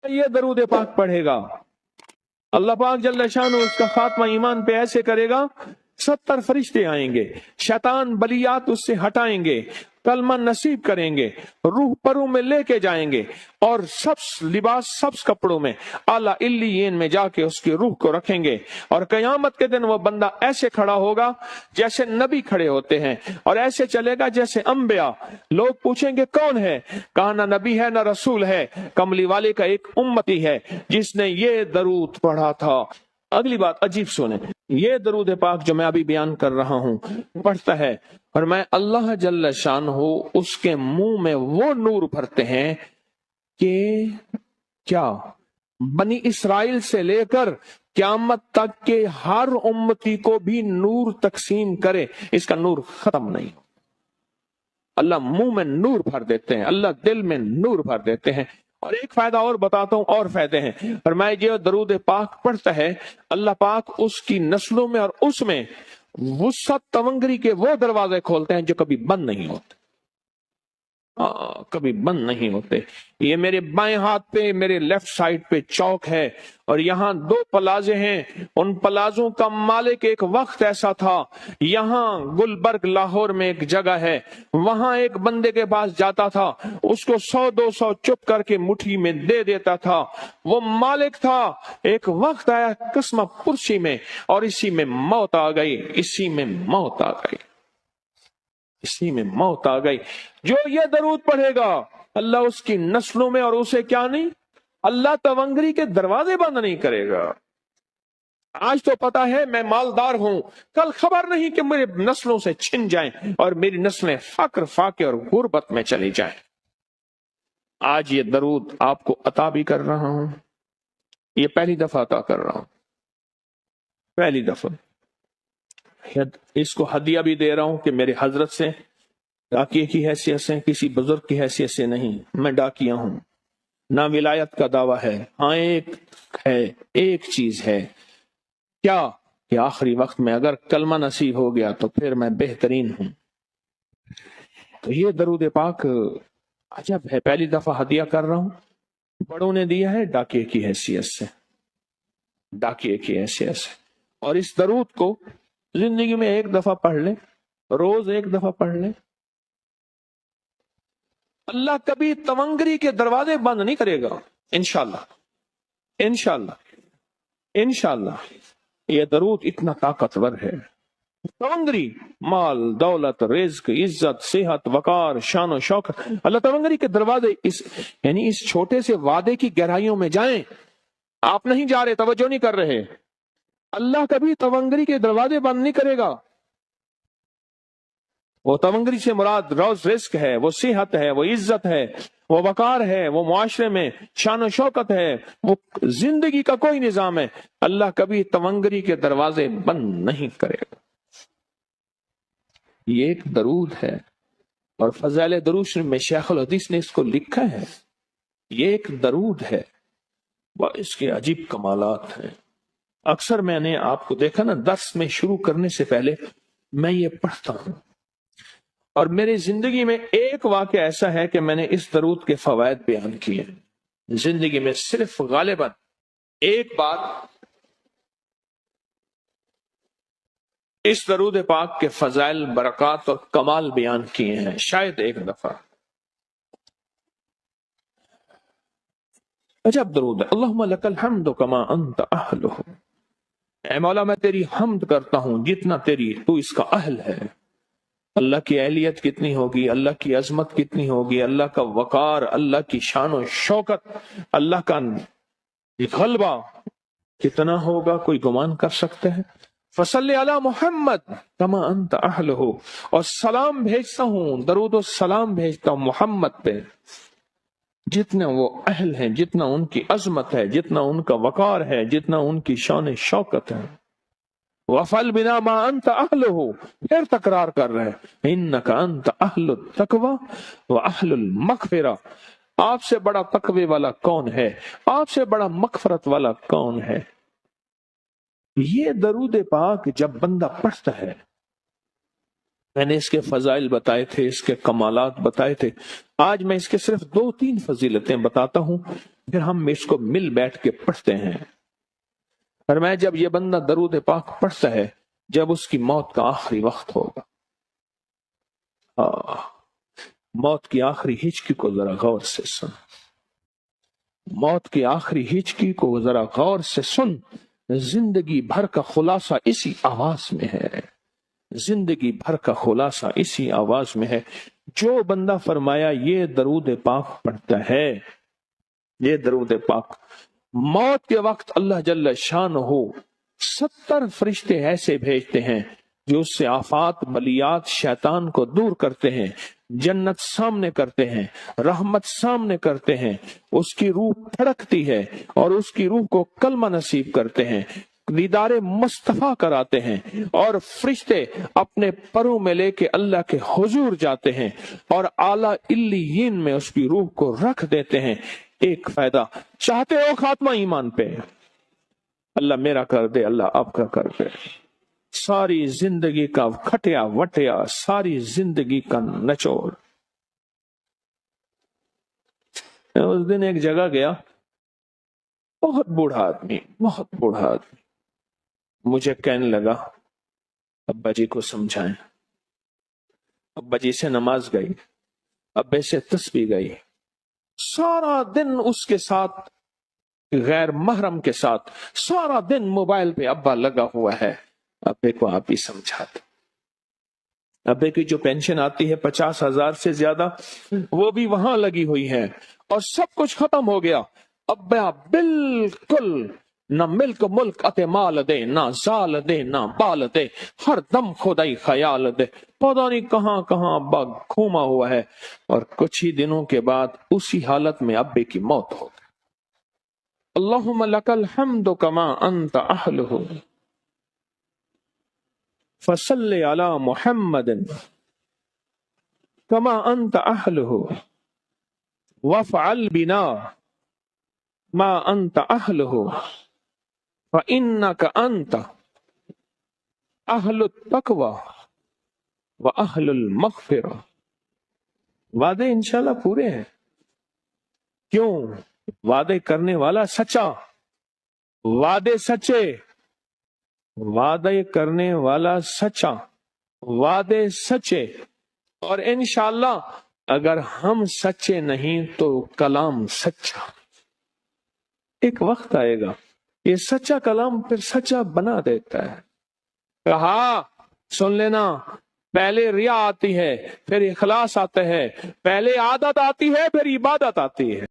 یہ درود پاک پڑھے گا اللہ پاک جل شانہ اس کا خاتمہ ایمان پہ ایسے کرے گا 70 فرشتے آئیں گے، شیطان بلیات اس سے ہٹائیں گے، کلمہ نصیب کریں گے، روح پروں میں لے کے جائیں گے اور سبز لباس سبز کپڑوں میں اعلیٰ علیین میں جا کے اس کی روح کو رکھیں گے، اور قیامت کے دن وہ بندہ ایسے کھڑا ہوگا جیسے نبی کھڑے ہوتے ہیں، اور ایسے چلے گا جیسے انبیاء۔ لوگ پوچھیں گے کون ہے؟ کہا نہ نبی ہے نہ رسول ہے، کملی والے کا ایک امتی ہے جس نے یہ درود پڑھا تھا۔ اگلی بات عجیب سنیں، یہ درود پاک جو میں ابھی بیان کر رہا ہوں پڑھتا ہے اور میں اللہ جل شانہ اس کے منہ میں وہ نور بھرتے ہیں کہ کیا بنی اسرائیل سے لے کر قیامت تک کے ہر امتی کو بھی نور تقسیم کرے، اس کا نور ختم نہیں ہو۔ اللہ منہ میں نور بھر دیتے ہیں، اللہ دل میں نور بھر دیتے ہیں۔ اور ایک فائدہ اور بتاتا ہوں، اور فائدے ہیں۔ فرمائے جو درود پاک پڑھتا ہے اللہ پاک اس کی نسلوں میں اور اس میں وسعت تونگری کے وہ دروازے کھولتے ہیں جو کبھی بند نہیں ہوتے، کبھی بند نہیں ہوتے۔ یہ میرے بائیں ہاتھ پہ میرے لیفٹ سائڈ پہ چوک ہے اور یہاں 2 پلازے ہیں، ان پلازوں کا مالک ایک وقت ایسا تھا، یہاں گلبرگ لاہور میں ایک جگہ ہے، وہاں ایک بندے کے پاس جاتا تھا، اس کو 100-200 چپ کر کے مٹھی میں دے دیتا تھا، وہ مالک تھا۔ ایک وقت آیا قسمہ پرسی میں اور اسی میں موت آ گئی، اسی میں موت آ گئی، اسی میں موت آ گئی۔ جو یہ درود پڑھے گا اللہ اس کی نسلوں میں اور اسے کیا نہیں، اللہ تونگری کے دروازے بند نہیں کرے گا۔ آج تو پتا ہے میں مالدار ہوں، کل خبر نہیں کہ میرے نسلوں سے چھن جائیں اور میری نسلیں فقر فاقے اور غربت میں چلی جائیں۔ آج یہ درود آپ کو عطا بھی کر رہا ہوں، یہ پہلی دفعہ عطا کر رہا ہوں، پہلی دفعہ۔ اس کو ہدیہ بھی دے رہا ہوں کہ میرے حضرت سے ڈاکیے کی حیثیت سے، کسی بزرگ کی حیثیت سے نہیں، میں ڈاکیہ ہوں، نہ ولایت کا دعویٰ ہے۔ ہاں ایک چیز ہے، کیا کہ آخری وقت میں اگر کلمہ نصیب ہو گیا تو پھر میں بہترین ہوں۔ تو یہ درود پاک عجب ہے، پہلی دفعہ ہدیہ کر رہا ہوں، بڑوں نے دیا ہے ڈاکیے کی حیثیت سے، ڈاکیے کی حیثیت سے۔ اور اس درود کو زندگی میں ایک دفعہ پڑھ لیں، روز ایک دفعہ پڑھ لیں، اللہ کبھی تونگری کے دروازے بند نہیں کرے گا، انشاءاللہ انشاءاللہ انشاءاللہ۔ یہ درود اتنا طاقتور ہے، تونگری، مال، دولت، رزق، عزت، صحت، وقار، شان و شوکت، اللہ تونگری کے دروازے یعنی اس چھوٹے سے وعدے کی گہرائیوں میں جائیں۔ آپ نہیں جا رہے، توجہ نہیں کر رہے، اللہ کبھی تونگری کے دروازے بند نہیں کرے گا۔ وہ تونگری سے مراد روز رزق ہے، وہ صحت ہے، وہ عزت ہے، وہ وقار ہے، وہ معاشرے میں شان و شوکت ہے، وہ زندگی کا کوئی نظام ہے، اللہ کبھی تونگری کے دروازے بند نہیں کرے گا۔ یہ ایک درود ہے، اور فضائل درود میں شیخ الحدیث نے اس کو لکھا ہے، یہ ایک درود ہے، اس کے عجیب کمالات ہیں۔ اکثر میں نے آپ کو دیکھا نا، درس میں شروع کرنے سے پہلے میں یہ پڑھتا ہوں، اور میری زندگی میں ایک واقعہ ایسا ہے کہ میں نے اس درود کے فوائد بیان کیے، زندگی میں صرف غالباً ایک بار اس درود پاک کے فضائل، برکات اور کمال بیان کیے ہیں، شاید ایک دفعہ۔ عجب درود ہے، اللہم لک الحمد کما انت اہلہ، اے مولا میں تیری حمد کرتا ہوں جتنا تو اس کا اہل ہے۔ اللہ کی اہلیت کتنی ہوگی، اللہ کی عظمت کتنی ہوگی، اللہ کا وقار، اللہ کی شان و شوکت، اللہ کا غلبہ کتنا ہوگا، کوئی گمان کر سکتے ہیں؟ فصلی علی محمد کما انت اہلہ، اور سلام بھیجتا ہوں، درود و سلام بھیجتا ہوں محمد پہ جتنا وہ اہل ہیں، جتنا ان کی عظمت ہے، جتنا ان کا وقار ہے، جتنا ان کی شان شوکت ہے۔ وَفَعَلْ بِنَا مَا أَنْتَ أَهْلُهُ، پھر تکرار کر رہے ہیں، إِنَّكَ أَنْتَ أَهْلُ التَّقْوَى وَأَهْلُ الْمَغْفِرَةِ، آپ سے بڑا تقوی والا کون ہے، آپ سے بڑا مغفرت والا کون ہے۔ یہ درود پاک جب بندہ پڑھتا ہے، میں نے اس کے فضائل بتائے تھے، اس کے کمالات بتائے تھے، آج میں اس کے صرف 2-3 فضیلتیں بتاتا ہوں پھر ہم اس کو مل بیٹھ کے پڑھتے ہیں۔ اور میں جب یہ بندہ درود پاک پڑھتا ہے جب اس کی موت کا آخری وقت ہوگا، موت کی آخری ہچکی کو ذرا غور سے سن، موت کی آخری ہچکی کو ذرا غور سے سن، زندگی بھر کا خلاصہ اسی آواز میں ہے، زندگی بھر کا خلاصہ اسی آواز میں ہے۔ جو بندہ فرمایا یہ درود پاک پڑھتا ہے، یہ درود پاک، موت کے وقت اللہ جل شانہ 70 فرشتے ایسے بھیجتے ہیں جو اس سے آفات بلیات شیطان کو دور کرتے ہیں، جنت سامنے کرتے ہیں، رحمت سامنے کرتے ہیں، اس کی روح پھڑکتی ہے اور اس کی روح کو کلمہ نصیب کرتے ہیں، دیدار مصطفیٰ کراتے ہیں، اور فرشتے اپنے پروں میں لے کے اللہ کے حضور جاتے ہیں اور اعلیٰ علیین میں اس کی روح کو رکھ دیتے ہیں۔ ایک فائدہ چاہتے ہو خاتمہ ایمان پہ، اللہ میرا کر دے، اللہ آپ کا کر دے، ساری زندگی کا کھٹیا وٹیا، ساری زندگی کا نچوڑ۔ اس دن ایک جگہ گیا، بہت بوڑھا آدمی، بہت بوڑھا آدمی، مجھے کہنے لگا ابا جی کو سمجھائیں۔ ابا جی سے نماز گئی، ابے سے تسبیح گئی، سارا دن اس کے ساتھ غیر محرم کے ساتھ، سارا دن موبائل پہ ابا لگا ہوا ہے۔ ابے کو آپ ہی سمجھاتے، ابے کی جو پینشن آتی ہے 50,000 سے زیادہ، وہ بھی وہاں لگی ہوئی ہے، اور سب کچھ ختم ہو گیا۔ ابا بالکل نہ ملک ملک اتے مال دے، نہ زال دے، نہ بال دے، ہر دم خدائی خیال دے، پتہ نہیں کہاں کہاں ابا گھوما ہوا ہے۔ اور کچھ ہی دنوں کے بعد اسی حالت میں ابے کی موت ہو گئی۔ اللہم لک الحمد کما انت اہلہ فصل علی محمد کما انت اہلہ وافعل بنا ما انت اہلہ فانک انت اہل التقوی واہل المغفرہ۔ وعدے انشاءاللہ پورے ہیں، کیوں؟ وعدے کرنے والا سچا، وعدے سچے، وعدے کرنے والا سچا، وعدے سچے، اور انشاءاللہ اگر ہم سچے نہیں تو کلام سچا۔ ایک وقت آئے گا یہ سچا کلام پھر سچا بنا دیتا ہے۔ کہا سن لینا، پہلے ریا آتی ہے، پھر اخلاص آتا ہے، پہلے عادت آتی ہے، پھر عبادت آتی ہے۔